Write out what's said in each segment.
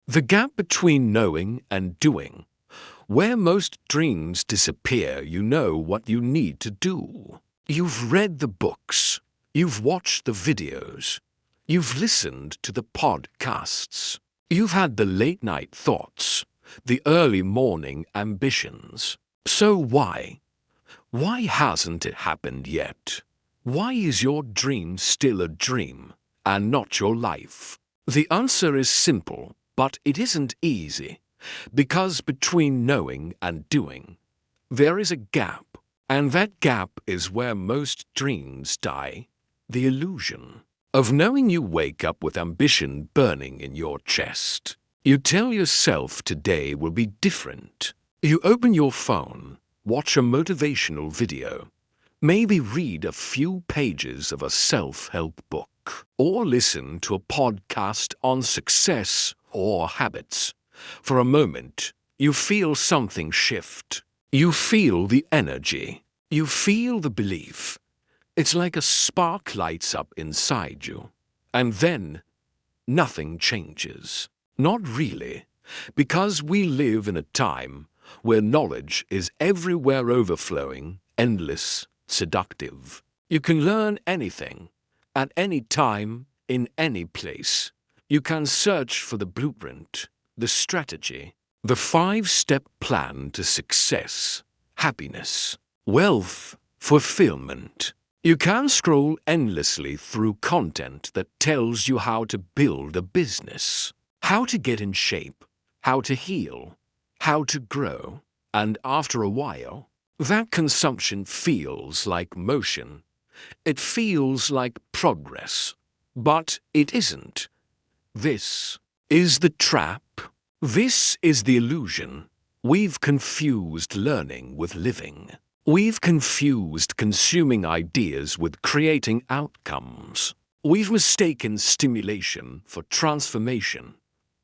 The gap between knowing and doing. Where most dreams disappear, you know what you need to do. You've read the books. You've watched the videos. You've listened to the podcasts. You've had the late-night thoughts, the early morning ambitions. So why? Why hasn't it happened yet? Why is your dream still a dream and not your life? The answer is simple, but it isn't easy, because between knowing and doing, there is a gap, and that gap is where most dreams die. The illusion of knowing. You wake up with ambition burning in your chest. You tell yourself today will be different. You open your phone, watch a motivational video, maybe read a few pages of a self-help book, or listen to a podcast on success or habits. For a moment, you feel something shift. You feel the energy. You feel the belief. It's like a spark lights up inside you. And then, nothing changes. Not really, because we live in a time where knowledge is everywhere, overflowing, endless, seductive. You can learn anything, at any time, in any place. You can search for the blueprint, the strategy, the 5-step plan to success, happiness, wealth, fulfillment. You can scroll endlessly through content that tells you how to build a business, how to get in shape, how to heal, how to grow. And after a while, that consumption feels like motion. It feels like progress. But it isn't. This is the trap. This is the illusion. We've confused learning with living. We've confused consuming ideas with creating outcomes. We've mistaken stimulation for transformation.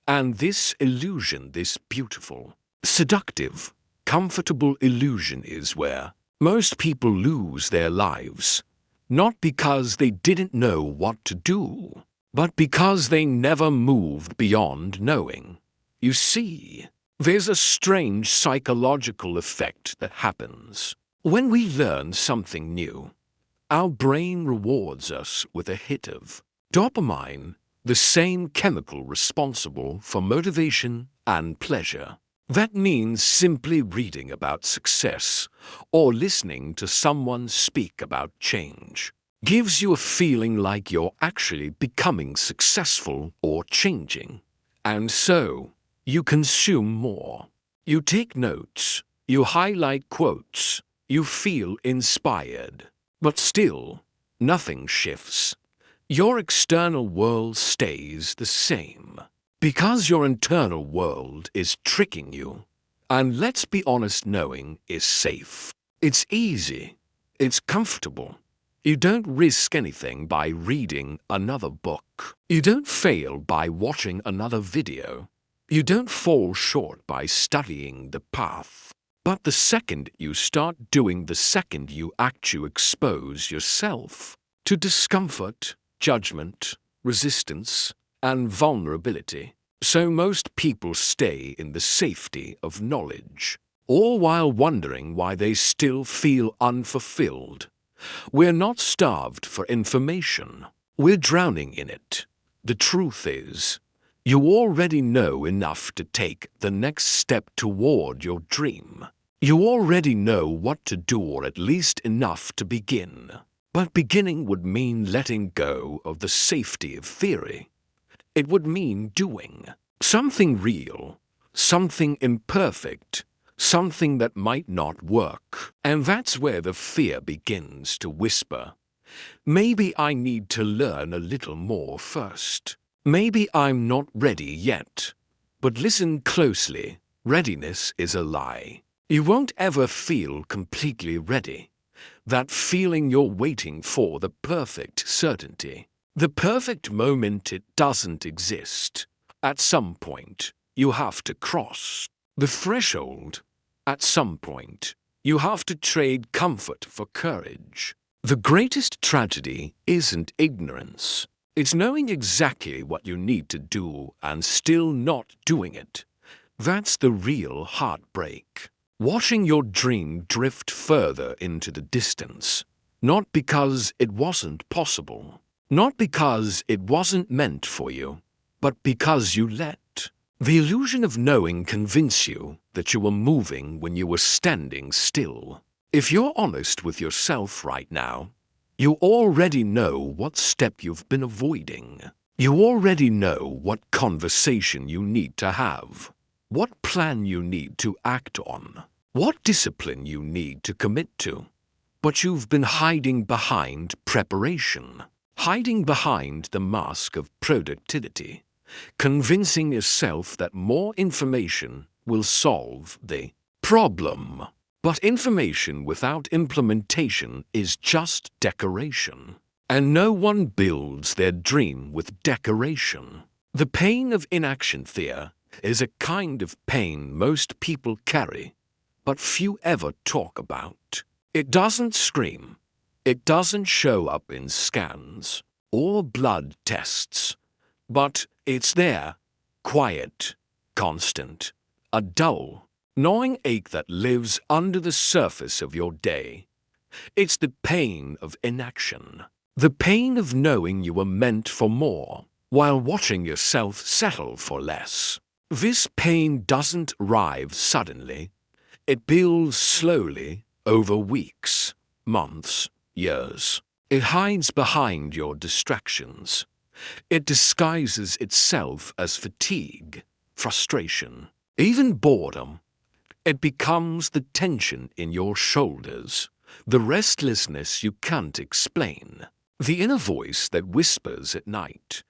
And this illusion, this beautiful, seductive, comfortable illusion is where most people lose their lives. Not because they didn't know what to do, but because they never moved beyond knowing. You see, there's a strange psychological effect that happens. When we learn something new, our brain rewards us with a hit of dopamine, the same chemical responsible for motivation and pleasure. That means simply reading about success or listening to someone speak about change gives you a feeling like you're actually becoming successful or changing. And so, you consume more. You take notes. You highlight quotes. You feel inspired. But still, nothing shifts. Your external world stays the same. Because your internal world is tricking you. And let's be honest, knowing is safe. It's easy. It's comfortable. You don't risk anything by reading another book. You don't fail by watching another video. You don't fall short by studying the path. But the second you start doing, the second you actually expose yourself to discomfort, judgment, resistance, and vulnerability. So most people stay in the safety of knowledge, all while wondering why they still feel unfulfilled. We're not starved for information. We're drowning in it. The truth is, you already know enough to take the next step toward your dream. You already know what to do, or at least enough to begin. But beginning would mean letting go of the safety of theory. It would mean doing something real, something imperfect, something that might not work. And that's where the fear begins to whisper. Maybe I need to learn a little more first. Maybe I'm not ready yet. But listen closely. Readiness is a lie. You won't ever feel completely ready. That feeling you're waiting for, the perfect certainty, the perfect moment, it doesn't exist. At some point, you have to cross the threshold. At some point, you have to trade comfort for courage. The greatest tragedy isn't ignorance. It's knowing exactly what you need to do and still not doing it. That's the real heartbreak. Watching your dream drift further into the distance, not because it wasn't possible, not because it wasn't meant for you, but because you let the illusion of knowing convince you that you were moving when you were standing still. If you're honest with yourself right now, you already know what step you've been avoiding. You already know what conversation you need to have, what plan you need to act on, what discipline you need to commit to. But you've been hiding behind preparation, hiding behind the mask of productivity, convincing yourself that more information will solve the problem. But information without implementation is just decoration. And no one builds their dream with decoration. The pain of inaction fear is a kind of pain most people carry, but few ever talk about. It doesn't scream. It doesn't show up in scans or blood tests. But it's there, quiet, constant, a dull, gnawing ache that lives under the surface of your day. It's the pain of inaction, the pain of knowing you were meant for more, while watching yourself settle for less. This pain doesn't arrive suddenly. It builds slowly over weeks, months, years. It hides behind your distractions. It disguises itself as fatigue, frustration, even boredom. It becomes the tension in your shoulders, the restlessness you can't explain, the inner voice that whispers at night,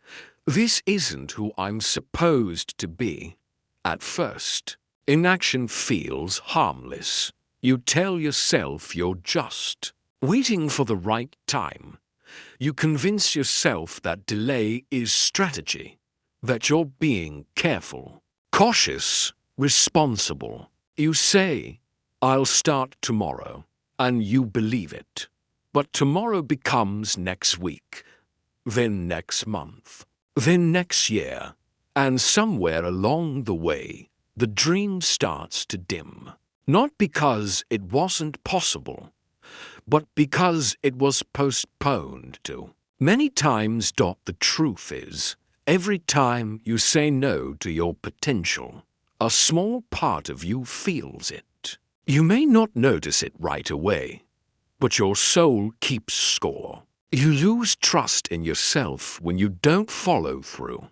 "This isn't who I'm supposed to be." At first, inaction feels harmless. You tell yourself you're just waiting for the right time. You convince yourself that delay is strategy, that you're being careful, cautious, responsible. You say, "I'll start tomorrow," and you believe it. But tomorrow becomes next week, then next month, then next year, and somewhere along the way, the dream starts to dim. Not because it wasn't possible, but because it was postponed to. Many times, the truth is, every time you say no to your potential, a small part of you feels it. You may not notice it right away, but your soul keeps score. You lose trust in yourself when you don't follow through.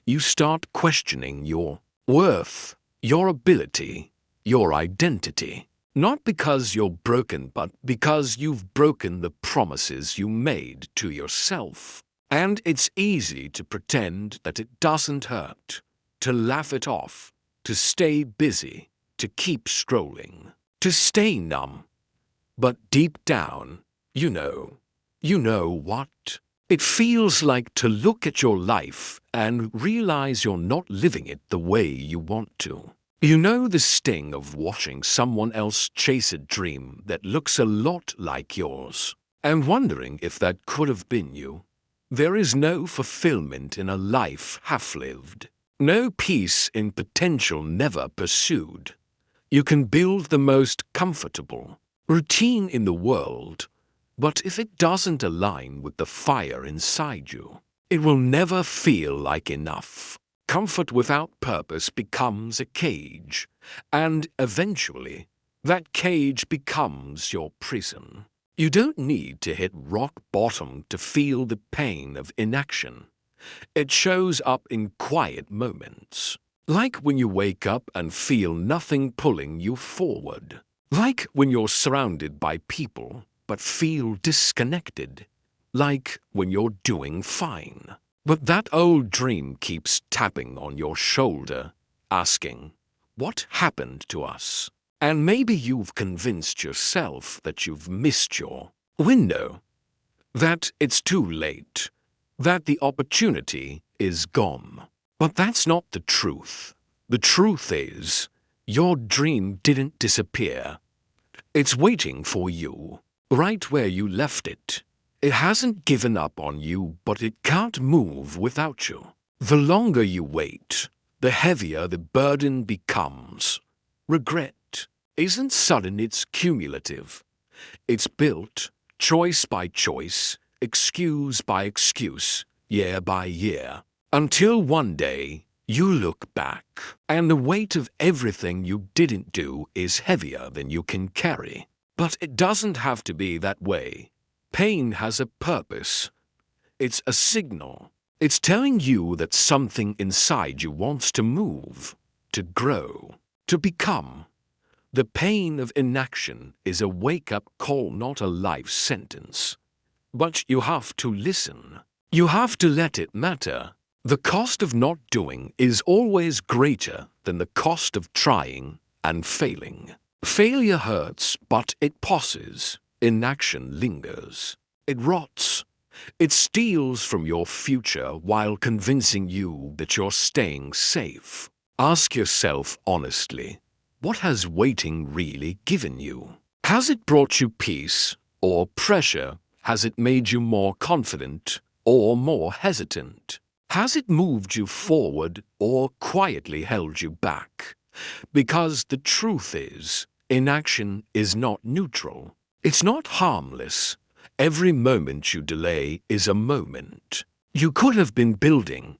You start questioning your worth, your ability, your identity. Not because you're broken, but because you've broken the promises you made to yourself. And it's easy to pretend that it doesn't hurt, to laugh it off, to stay busy, to keep scrolling, to stay numb. But deep down, you know what? It feels like to look at your life and realize you're not living it the way you want to. You know the sting of watching someone else chase a dream that looks a lot like yours, and wondering if that could have been you. There is no fulfillment in a life half-lived. No peace in potential never pursued. You can build the most comfortable routine in the world, but if it doesn't align with the fire inside you, it will never feel like enough. Comfort without purpose becomes a cage, and eventually, that cage becomes your prison. You don't need to hit rock bottom to feel the pain of inaction. It shows up in quiet moments, like when you wake up and feel nothing pulling you forward, like when you're surrounded by people but feel disconnected, like when you're doing fine. But that old dream keeps tapping on your shoulder, asking, "What happened to us?" And maybe you've convinced yourself that you've missed your window, that it's too late, that the opportunity is gone. But that's not the truth. The truth is, your dream didn't disappear. It's waiting for you, right where you left it, It hasn't given up on you, but it can't move without you. The longer you wait, the heavier the burden becomes. Regret isn't sudden, it's cumulative. It's built, choice by choice, excuse by excuse, year by year, until one day you look back, and the weight of everything you didn't do is heavier than you can carry. But it doesn't have to be that way. Pain has a purpose. It's a signal. It's telling you that something inside you wants to move, to grow, to become. The pain of inaction is a wake-up call, not a life sentence. But you have to listen. You have to let it matter. The cost of not doing is always greater than the cost of trying and failing. Failure hurts, but it pauses. Inaction lingers. It rots. It steals from your future while convincing you that you're staying safe. Ask yourself honestly, what has waiting really given you? Has it brought you peace or pressure? Has it made you more confident or more hesitant? Has it moved you forward or quietly held you back? Because the truth is, inaction is not neutral. It's not harmless. Every moment you delay is a moment you could have been building.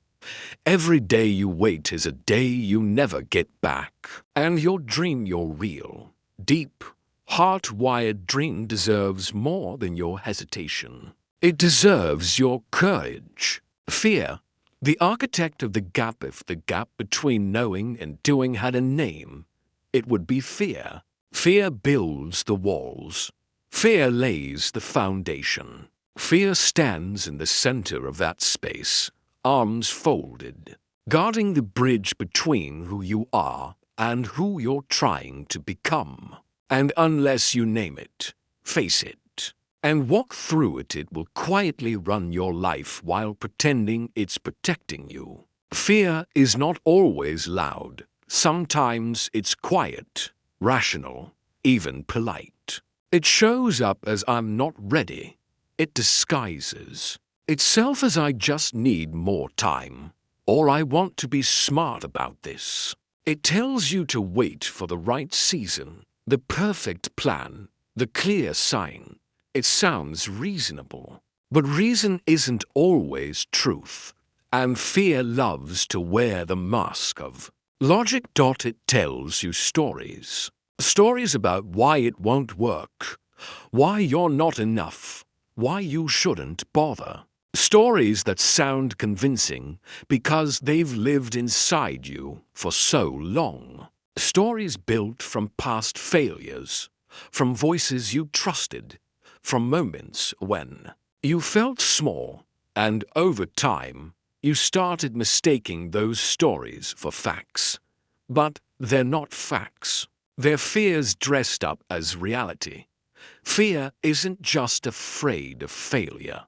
Every day you wait is a day you never get back. And your dream, your real, deep, heart-wired dream deserves more than your hesitation. It deserves your courage. Fear, the architect of the gap. If the gap between knowing and doing had a name, it would be fear. Fear builds the walls. Fear lays the foundation. Fear stands in the center of that space, arms folded, guarding the bridge between who you are and who you're trying to become. And unless you name it, face it, and walk through it, it will quietly run your life while pretending it's protecting you. Fear is not always loud. Sometimes it's quiet, rational, even polite. It shows up as I'm not ready. It disguises itself as I just need more time, or I want to be smart about this. It tells you to wait for the right season, the perfect plan, the clear sign. It sounds reasonable, but reason isn't always truth, and fear loves to wear the mask of logic. It tells you stories. Stories about why it won't work, why you're not enough, why you shouldn't bother. Stories that sound convincing because they've lived inside you for so long. Stories built from past failures, from voices you trusted, from moments when you felt small, and over time, you started mistaking those stories for facts. But they're not facts. They're fears dressed up as reality. Fear isn't just afraid of failure.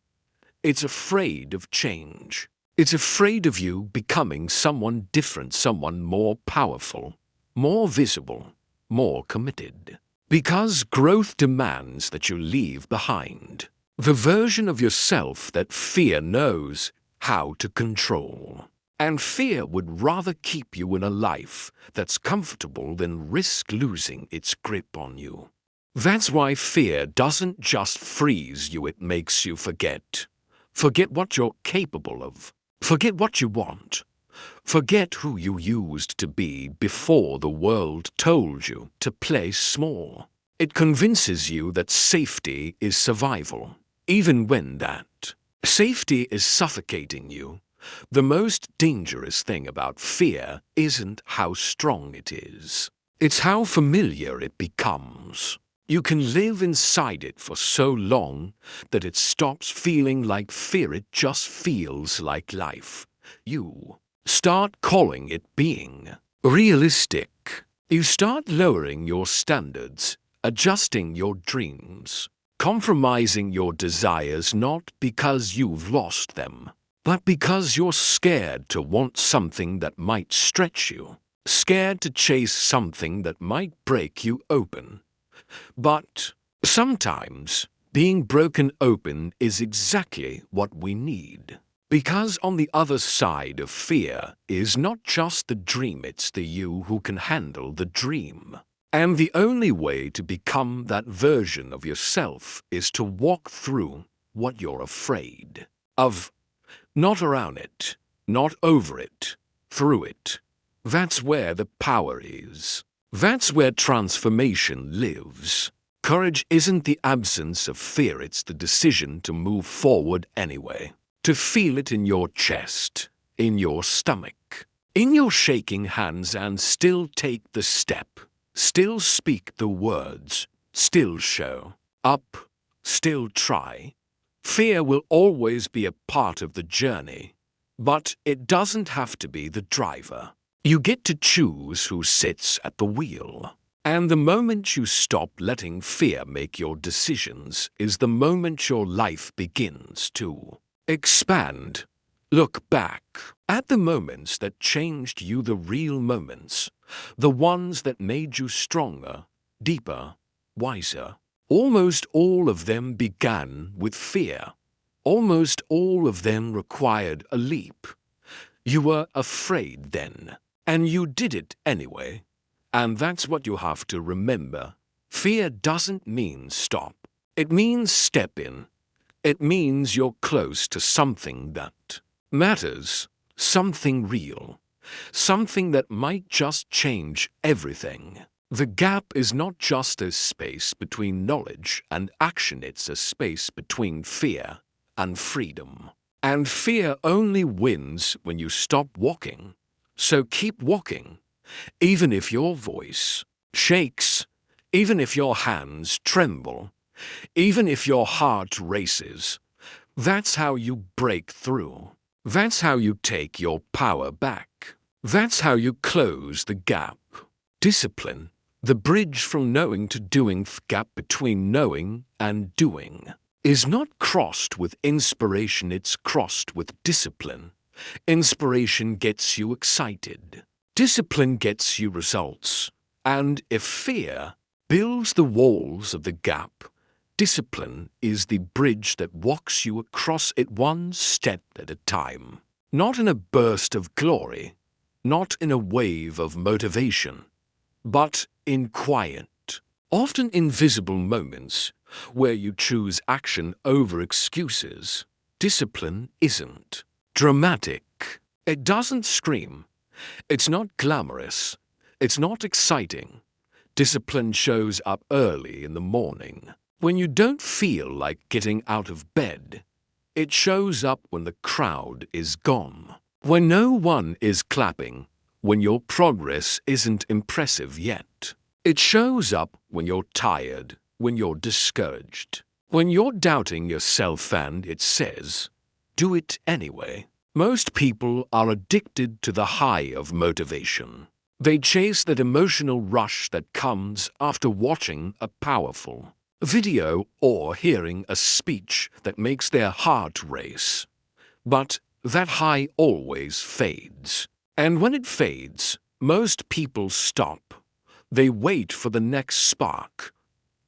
It's afraid of change. It's afraid of you becoming someone different, someone more powerful, more visible, more committed. Because growth demands that you leave behind the version of yourself that fear knows how to control. And fear would rather keep you in a life that's comfortable than risk losing its grip on you. That's why fear doesn't just freeze you, it makes you forget. Forget what you're capable of. Forget what you want. Forget who you used to be before the world told you to play small. It convinces you that safety is survival, even when that safety is suffocating you. The most dangerous thing about fear isn't how strong it is. It's how familiar it becomes. You can live inside it for so long that it stops feeling like fear, it just feels like life. You start calling it being realistic. You start lowering your standards, adjusting your dreams, compromising your desires, not because you've lost them, but because you're scared to want something that might stretch you, scared to chase something that might break you open. But sometimes Being broken open is exactly what we need. Because on the other side of fear is not just the dream, it's the you who can handle the dream. And the only way to become that version of yourself is to walk through what you're afraid of. Not around it, not over it, through it. That's where the power is. That's where transformation lives. Courage isn't the absence of fear, it's the decision to move forward anyway. To feel it in your chest, in your stomach, in your shaking hands, and still take the step, still speak the words, still show up, still try. Fear will always be a part of the journey, but it doesn't have to be the driver. You get to choose who sits at the wheel. And the moment you stop letting fear make your decisions is the moment your life begins to expand. Look back at the moments that changed you, the real moments, the ones that made you stronger, deeper, wiser. Almost all of them began with fear. Almost all of them required a leap. You were afraid then, and you did it anyway. And that's what you have to remember. Fear doesn't mean stop. It means step in. It means you're close to something that matters, something real, something that might just change everything. The gap is not just a space between knowledge and action, it's a space between fear and freedom. And fear only wins when you stop walking. So keep walking. Even if your voice shakes, even if your hands tremble, even if your heart races, that's how you break through. That's how you take your power back. That's how you close the gap. Discipline, the bridge from knowing to doing, the gap between knowing and doing, is not crossed with inspiration, it's crossed with discipline. Inspiration gets you excited. Discipline gets you results. And if fear builds the walls of the gap, discipline is the bridge that walks you across it one step at a time. Not in a burst of glory, not in a wave of motivation, but in quiet, often invisible moments where you choose action over excuses. Discipline isn't dramatic. It doesn't scream. It's not glamorous. It's not exciting. Discipline shows up early in the morning, when you don't feel like getting out of bed. It shows up when the crowd is gone, when no one is clapping, when your progress isn't impressive yet. It shows up when you're tired, when you're discouraged, when you're doubting yourself, and it says, do it anyway. Most people are addicted to the high of motivation. They chase that emotional rush that comes after watching a powerful video or hearing a speech that makes their heart race. But that high always fades. And when it fades, most people stop. They wait for the next spark,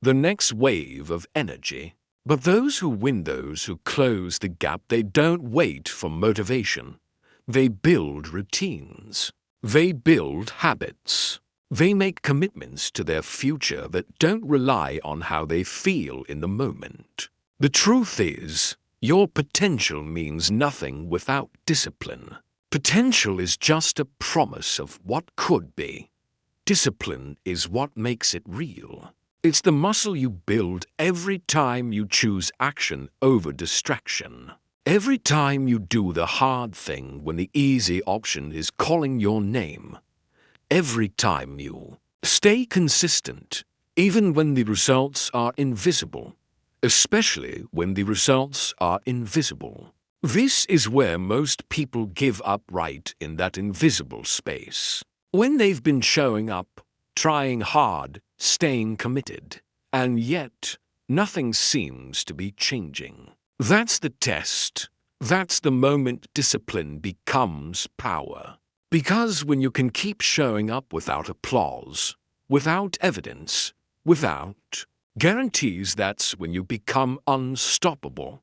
the next wave of energy. But those who win, those who close the gap, they don't wait for motivation. They build routines. They build habits. They make commitments to their future that don't rely on how they feel in the moment. The truth is, your potential means nothing without discipline. Potential is just a promise of what could be. Discipline is what makes it real. It's the muscle you build every time you choose action over distraction. Every time you do the hard thing when the easy option is calling your name. Every time you stay consistent, even when the results are invisible. Especially when the results are invisible. This is where most people give up, right in that invisible space. When they've been showing up, trying hard, staying committed, and yet nothing seems to be changing. That's the test. That's the moment discipline becomes power. Because when you can keep showing up without applause, without evidence, without Guarantees that's when you become unstoppable.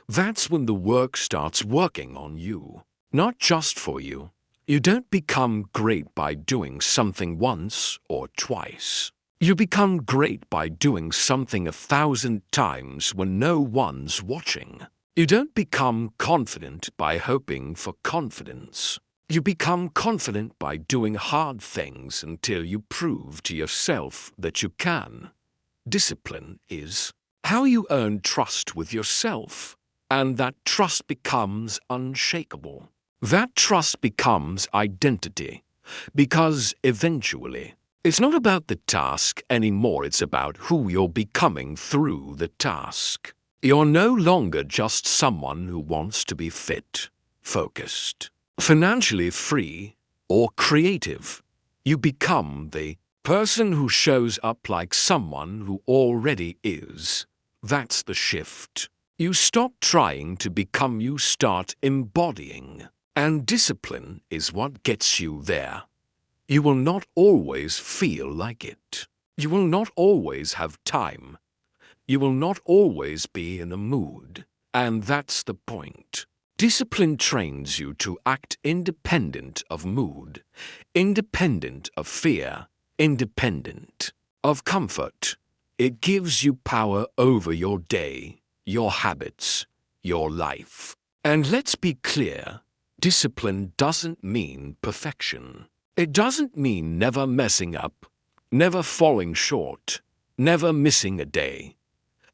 That's when the work starts working on you, not just for you. You don't become great by doing something once or twice. You become great by doing something 1,000 times when no one's watching. You don't become confident by hoping for confidence. You become confident by doing hard things until you prove to yourself that you can. Discipline is how you earn trust with yourself, and that trust becomes unshakable. That trust becomes identity, because eventually, it's not about the task anymore, it's about who you're becoming through the task. You're no longer just someone who wants to be fit, focused, financially free, or creative. You become the person who shows up like someone who already is. That's the shift. You stop trying to become, you start embodying. And discipline is what gets you there. You will not always feel like it. You will not always have time. You will not always be in a mood. And that's the point. Discipline trains you to act independent of mood, independent of fear, independent of comfort. It gives you power over your day, your habits, your life. And let's be clear, discipline doesn't mean perfection. It doesn't mean never messing up, never falling short, never missing a day.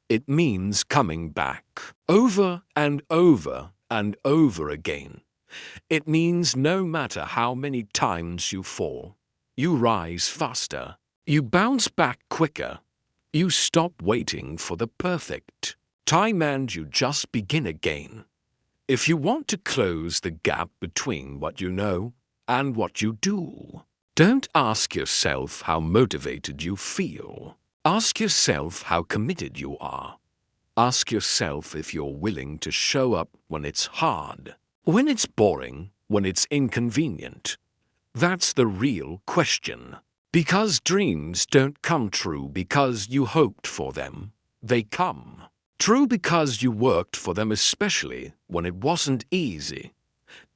It means coming back over and over and over again. It means no matter how many times you fall, you rise faster, you bounce back quicker, you stop waiting for the perfect time and you just begin again. If you want to close the gap between what you know and what you do, don't ask yourself how motivated you feel. Ask yourself how committed you are. Ask yourself if you're willing to show up when it's hard, when it's boring, when it's inconvenient. That's the real question. Because dreams don't come true because you hoped for them. They come true because you worked for them, especially when it wasn't easy.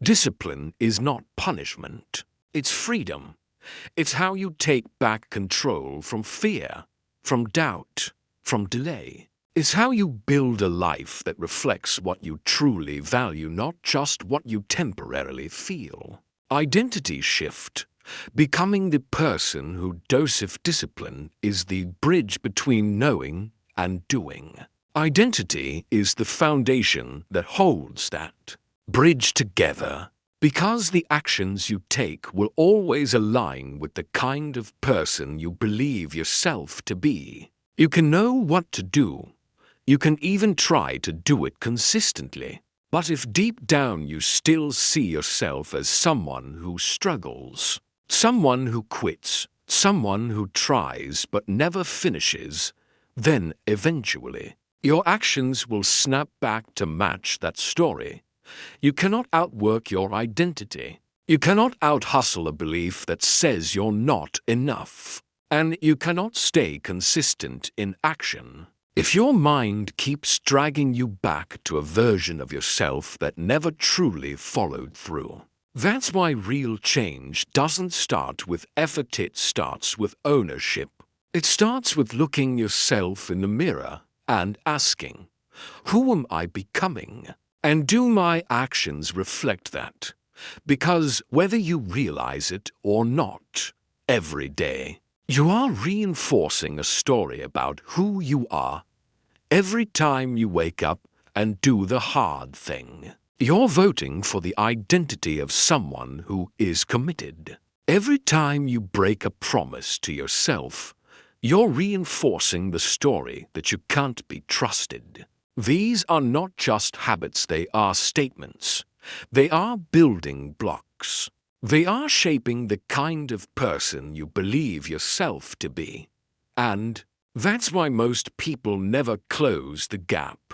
Discipline is not punishment. It's freedom. It's how you take back control from fear, from doubt, from delay. It's how you build a life that reflects what you truly value, not just what you temporarily feel. Identity shift. Becoming the person who does discipline is the bridge between knowing and doing. Identity is the foundation that holds that bridge together, because the actions you take will always align with the kind of person you believe yourself to be. You can know what to do. You can even try to do it consistently. But if deep down you still see yourself as someone who struggles, someone who quits, someone who tries but never finishes, then eventually your actions will snap back to match that story. You cannot outwork your identity. You cannot out-hustle a belief that says you're not enough. And you cannot stay consistent in action if your mind keeps dragging you back to a version of yourself that never truly followed through. That's why real change doesn't start with effort, it starts with ownership. It starts with looking yourself in the mirror and asking, who am I becoming? And do my actions reflect that? Because whether you realize it or not, every day, you are reinforcing a story about who you are. Every time you wake up and do the hard thing, you're voting for the identity of someone who is committed. Every time you break a promise to yourself, you're reinforcing the story that you can't be trusted. These are not just habits, they are statements. They are building blocks. They are shaping the kind of person you believe yourself to be. And that's why most people never close the gap.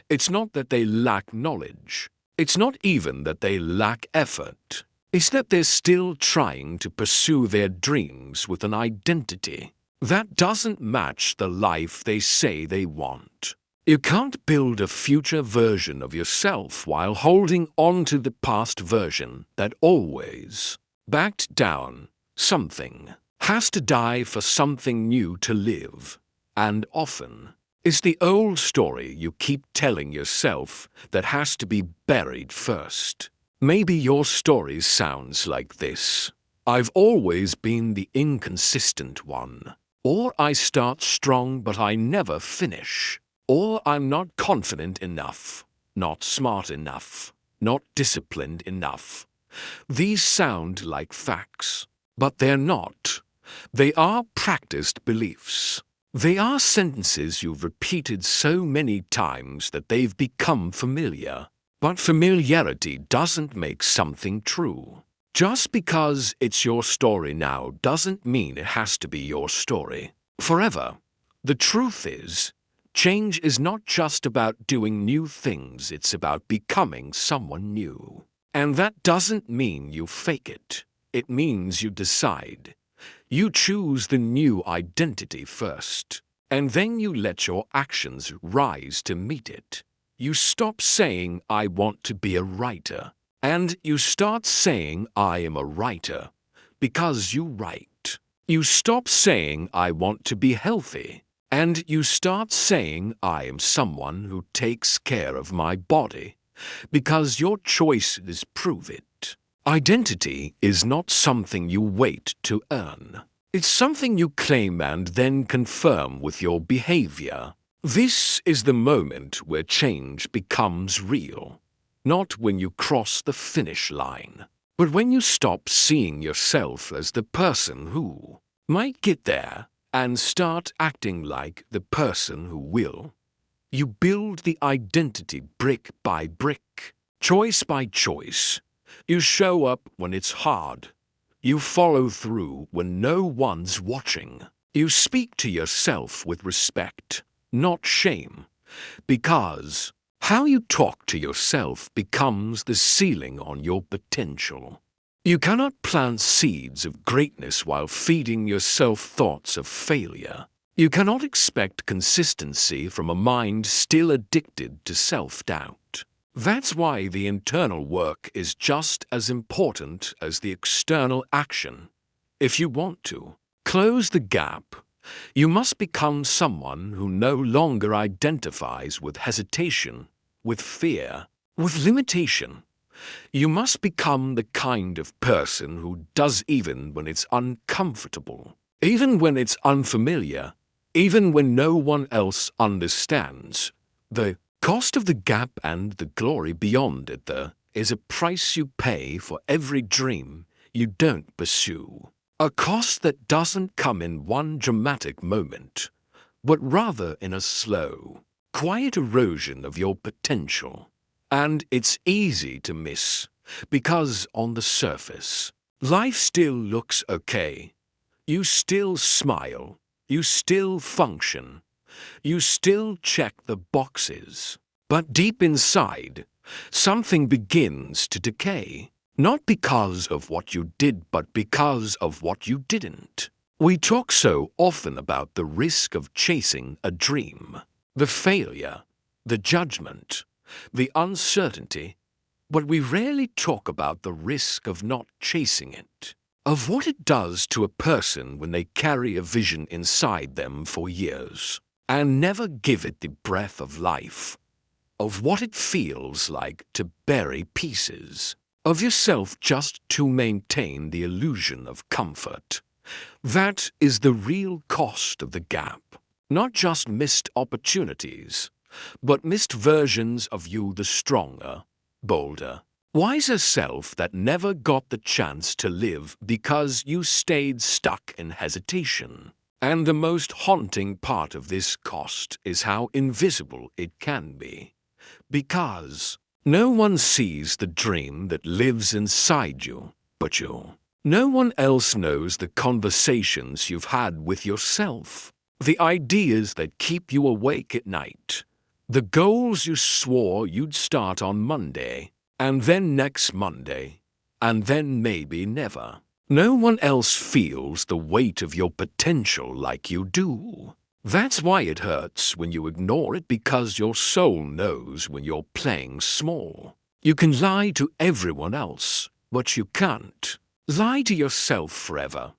It's not that they lack knowledge. It's not even that they lack effort. It's that they're still trying to pursue their dreams with an identity that doesn't match the life they say they want. You can't build a future version of yourself while holding on to the past version that always backed down. Something has to die for something new to live, and often it's the old story you keep telling yourself that has to be buried first. Maybe your story sounds like this. I've always been the inconsistent one. Or I start strong but I never finish. Or I'm not confident enough, not smart enough, not disciplined enough. These sound like facts, but they're not. They are practiced beliefs. They are sentences you've repeated so many times that they've become familiar. But familiarity doesn't make something true. Just because it's your story now doesn't mean it has to be your story forever. The truth is, change is not just about doing new things, it's about becoming someone new. And that doesn't mean you fake it. It means you decide. You choose the new identity first, and then you let your actions rise to meet it. You stop saying, I want to be a writer, and you start saying, I am a writer, because you write. You stop saying, I want to be healthy, and you start saying, I am someone who takes care of my body, because your choices prove it. Identity is not something you wait to earn. It's something you claim and then confirm with your behavior. This is the moment where change becomes real. Not when you cross the finish line, but when you stop seeing yourself as the person who might get there and start acting like the person who will. You build the identity brick by brick, choice by choice. You show up when it's hard. You follow through when no one's watching. You speak to yourself with respect, not shame, because how you talk to yourself becomes the ceiling on your potential. You cannot plant seeds of greatness while feeding yourself thoughts of failure. You cannot expect consistency from a mind still addicted to self-doubt. That's why the internal work is just as important as the external action. If you want to close the gap, you must become someone who no longer identifies with hesitation, with fear, with limitation. You must become the kind of person who does even when it's uncomfortable, even when it's unfamiliar, even when no one else understands. The cost of the gap and the glory beyond it, is a price you pay for every dream you don't pursue. A cost that doesn't come in one dramatic moment, but rather in a slow, quiet erosion of your potential. And it's easy to miss, because on the surface, life still looks okay. You still smile, you still function, you still check the boxes. But deep inside, something begins to decay. Not because of what you did, but because of what you didn't. We talk so often about the risk of chasing a dream, the failure, the judgment, the uncertainty, but we rarely talk about the risk of not chasing it, of what it does to a person when they carry a vision inside them for years and never give it the breath of life, of what it feels like to bury pieces of yourself just to maintain the illusion of comfort. That is the real cost of the gap. Not just missed opportunities, but missed versions of you, the stronger, bolder, wiser self that never got the chance to live because you stayed stuck in hesitation. And the most haunting part of this cost is how invisible it can be. Because no one sees the dream that lives inside you but you. No one else knows the conversations you've had with yourself, the ideas that keep you awake at night, the goals you swore you'd start on Monday, and then next Monday, and then maybe never. No one else feels the weight of your potential like you do. That's why it hurts when you ignore it, because your soul knows when you're playing small. You can lie to everyone else, but you can't lie to yourself forever.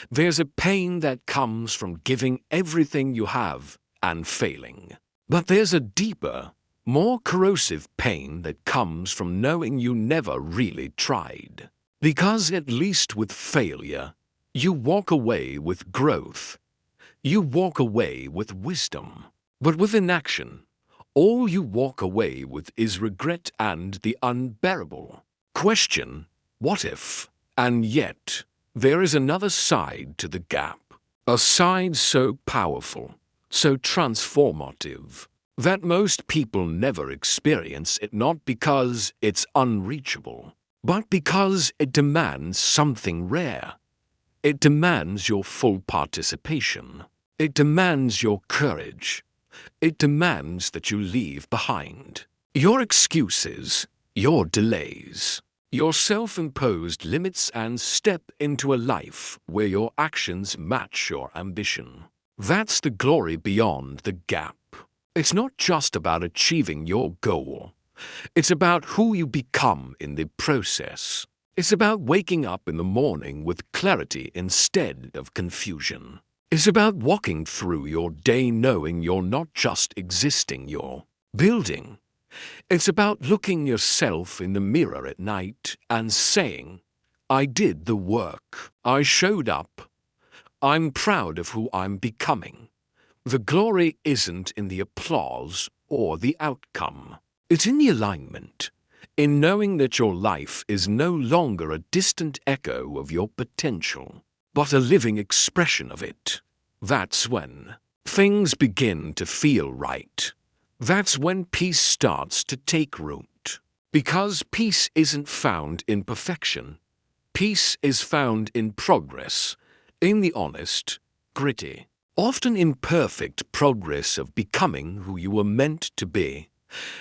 There's a pain that comes from giving everything you have and failing. But there's a deeper, more corrosive pain that comes from knowing you never really tried. Because at least with failure, you walk away with growth. You walk away with wisdom. But with inaction, all you walk away with is regret and the unbearable question, what if? And yet, there is another side to the gap. A side so powerful, so transformative, that most people never experience it, not because it's unreachable, but because it demands something rare. It demands your full participation. It demands your courage. It demands that you leave behind your excuses, your delays, your self-imposed limits, and step into a life where your actions match your ambition. That's the glory beyond the gap. It's not just about achieving your goal. It's about who you become in the process. It's about waking up in the morning with clarity instead of confusion. It's about walking through your day knowing you're not just existing, you're building. It's about looking yourself in the mirror at night and saying, I did the work. I showed up. I'm proud of who I'm becoming. The glory isn't in the applause or the outcome. It's in the alignment, in knowing that your life is no longer a distant echo of your potential, but a living expression of it. That's when things begin to feel right. That's when peace starts to take root. Because peace isn't found in perfection. Peace is found in progress, in the honest, gritty, often imperfect progress of becoming who you were meant to be.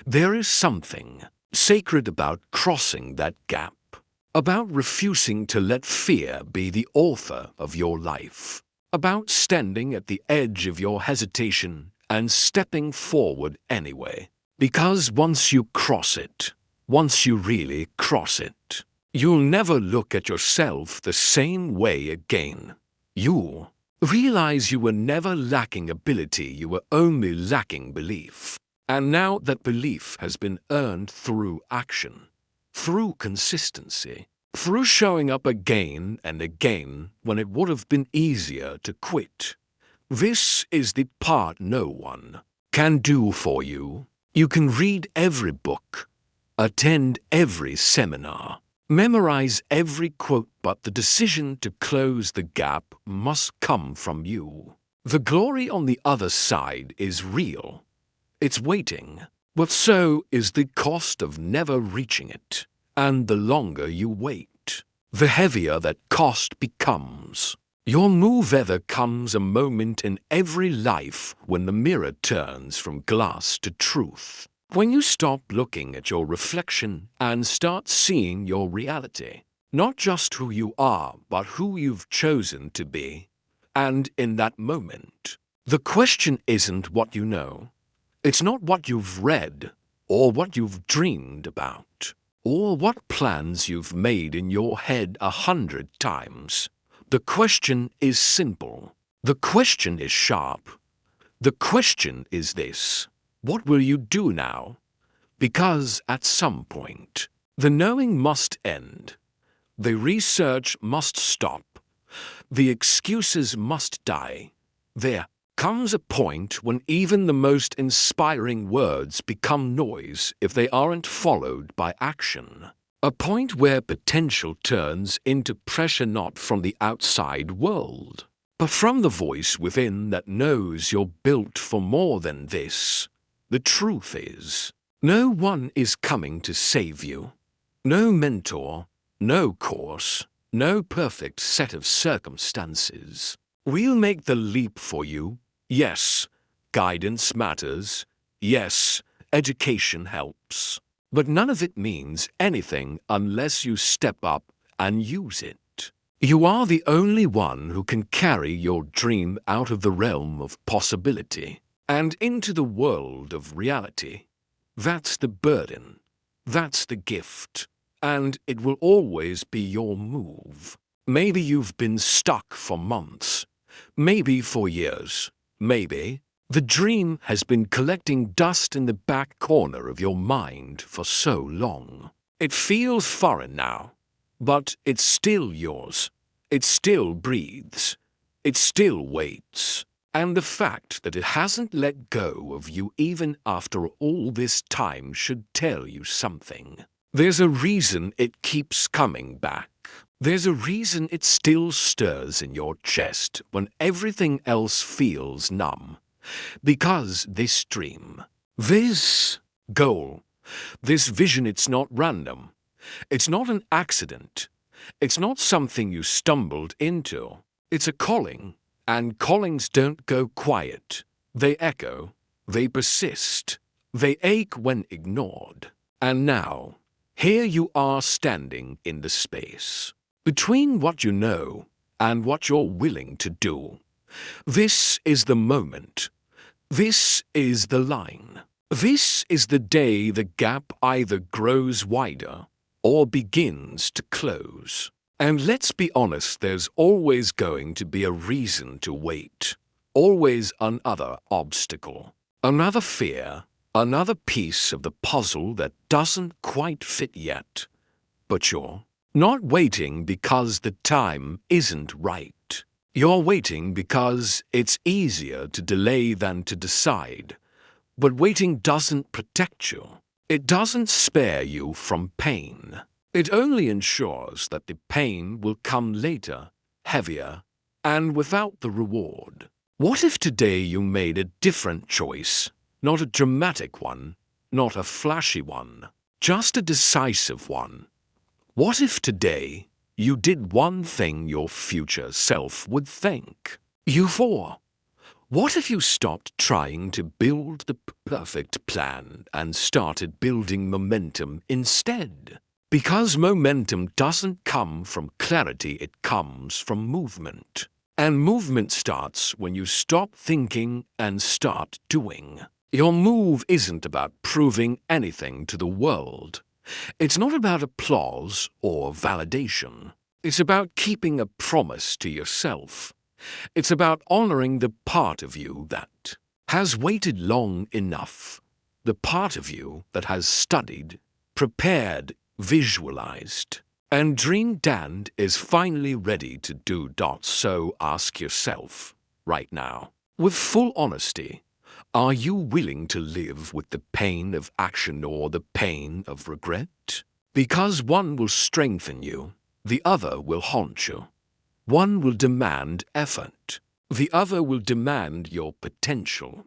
There is something sacred about crossing that gap, about refusing to let fear be the author of your life, about standing at the edge of your hesitation and stepping forward anyway. Because once you cross it, once you really cross it, you'll never look at yourself the same way again. You'll realize you were never lacking ability, you were only lacking belief. And now that belief has been earned through action, through consistency, through showing up again and again when it would have been easier to quit. This is the part no one can do for you. You can read every book, attend every seminar, memorize every quote, but the decision to close the gap must come from you. The glory on the other side is real. It's waiting, but so is the cost of never reaching it. And the longer you wait, the heavier that cost becomes. Your move ever comes a moment in every life when the mirror turns from glass to truth. When you stop looking at your reflection and start seeing your reality, not just who you are, but who you've chosen to be. And in that moment, the question isn't what you know. It's not what you've read, or what you've dreamed about, or what plans you've made in your head 100 times. The question is simple. The question is sharp. The question is this: what will you do now? Because at some point, the knowing must end. The research must stop. The excuses must die. There comes a point when even the most inspiring words become noise if they aren't followed by action. A point where potential turns into pressure, not from the outside world, but from the voice within that knows you're built for more than this. The truth is, no one is coming to save you. No mentor, no course, no perfect set of circumstances. We'll make the leap for you. Yes, guidance matters. Yes, education helps. But none of it means anything unless you step up and use it. You are the only one who can carry your dream out of the realm of possibility and into the world of reality. That's the burden. That's the gift. And it will always be your move. Maybe you've been stuck for months. Maybe for years. Maybe the dream has been collecting dust in the back corner of your mind for so long. It feels foreign now, but it's still yours. It still breathes. It still waits. And the fact that it hasn't let go of you even after all this time should tell you something. There's a reason it keeps coming back. There's a reason it still stirs in your chest when everything else feels numb. Because this dream, this goal, this vision, it's not random. It's not an accident. It's not something you stumbled into. It's a calling, and callings don't go quiet. They echo, they persist, they ache when ignored. And now, here you are standing in the space between what you know and what you're willing to do. This is the moment. This is the line. This is the day the gap either grows wider or begins to close. And let's be honest, there's always going to be a reason to wait. Always another obstacle, another fear, another piece of the puzzle that doesn't quite fit yet. But you're not waiting because the time isn't right. You're waiting because it's easier to delay than to decide. But waiting doesn't protect you. It doesn't spare you from pain. It only ensures that the pain will come later, heavier, and without the reward. What if today you made a different choice? Not a dramatic one, not a flashy one, just a decisive one. What if today you did one thing your future self would thank you for? What if you stopped trying to build the perfect plan and started building momentum instead? Because momentum doesn't come from clarity, it comes from movement. And movement starts when you stop thinking and start doing. Your move isn't about proving anything to the world. It's not about applause or validation. It's about keeping a promise to yourself. It's about honoring the part of you that has waited long enough. The part of you that has studied, prepared, visualized, and dreamed and is finally ready to do. So ask yourself, right now, with full honesty, are you willing to live with the pain of action or the pain of regret? Because one will strengthen you, the other will haunt you. One will demand effort, the other will demand your potential.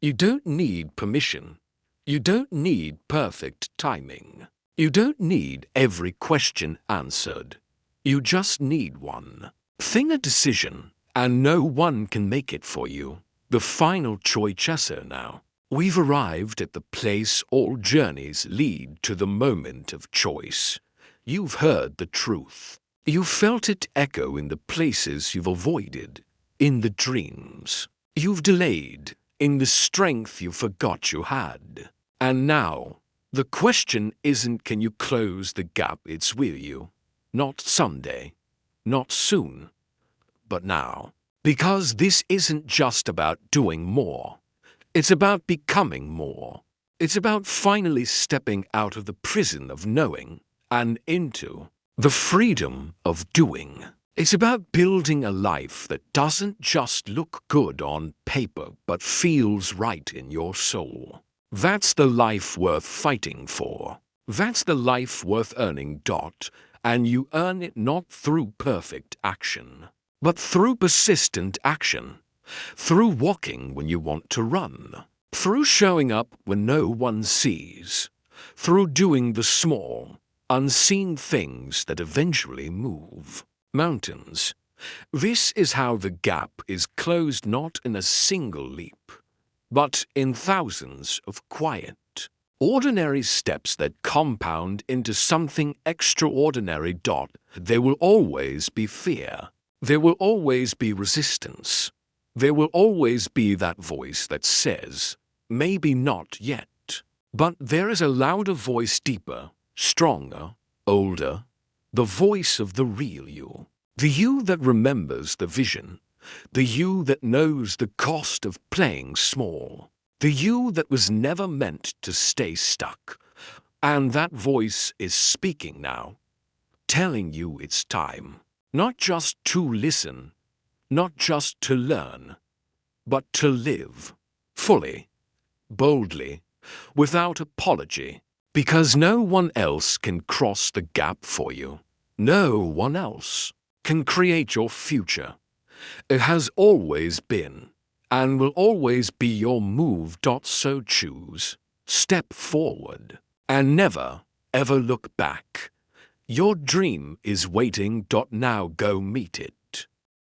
You don't need permission. You don't need perfect timing. You don't need every question answered. You just need one thing, a decision, and no one can make it for you. The final choice now. We've arrived at the place all journeys lead to, the moment of choice. You've heard the truth. You've felt it echo in the places you've avoided, in the dreams you've delayed, in the strength you forgot you had. And now, the question isn't can you close the gap, it's will you. Not someday, not soon, but now. Because this isn't just about doing more. It's about becoming more. It's about finally stepping out of the prison of knowing and into the freedom of doing. It's about building a life that doesn't just look good on paper but feels right in your soul. That's the life worth fighting for. That's the life worth earning. And you earn it not through perfect action, but through persistent action. Through walking when you want to run. Through showing up when no one sees. Through doing the small, unseen things that eventually move mountains. This is how the gap is closed, not in a single leap, but in thousands of quiet, Ordinary steps that compound into something extraordinary. There will always be fear. There will always be resistance. There will always be that voice that says, maybe not yet. But there is a louder voice, deeper, stronger, older, the voice of the real you. The you that remembers the vision. The you that knows the cost of playing small. The you that was never meant to stay stuck. And that voice is speaking now, telling you it's time. Not just to listen, not just to learn, but to live fully, boldly, without apology. Because no one else can cross the gap for you. No one else can create your future. It has always been and will always be your move. So choose, step forward, and never, ever look back. Your dream is waiting. Now go meet it.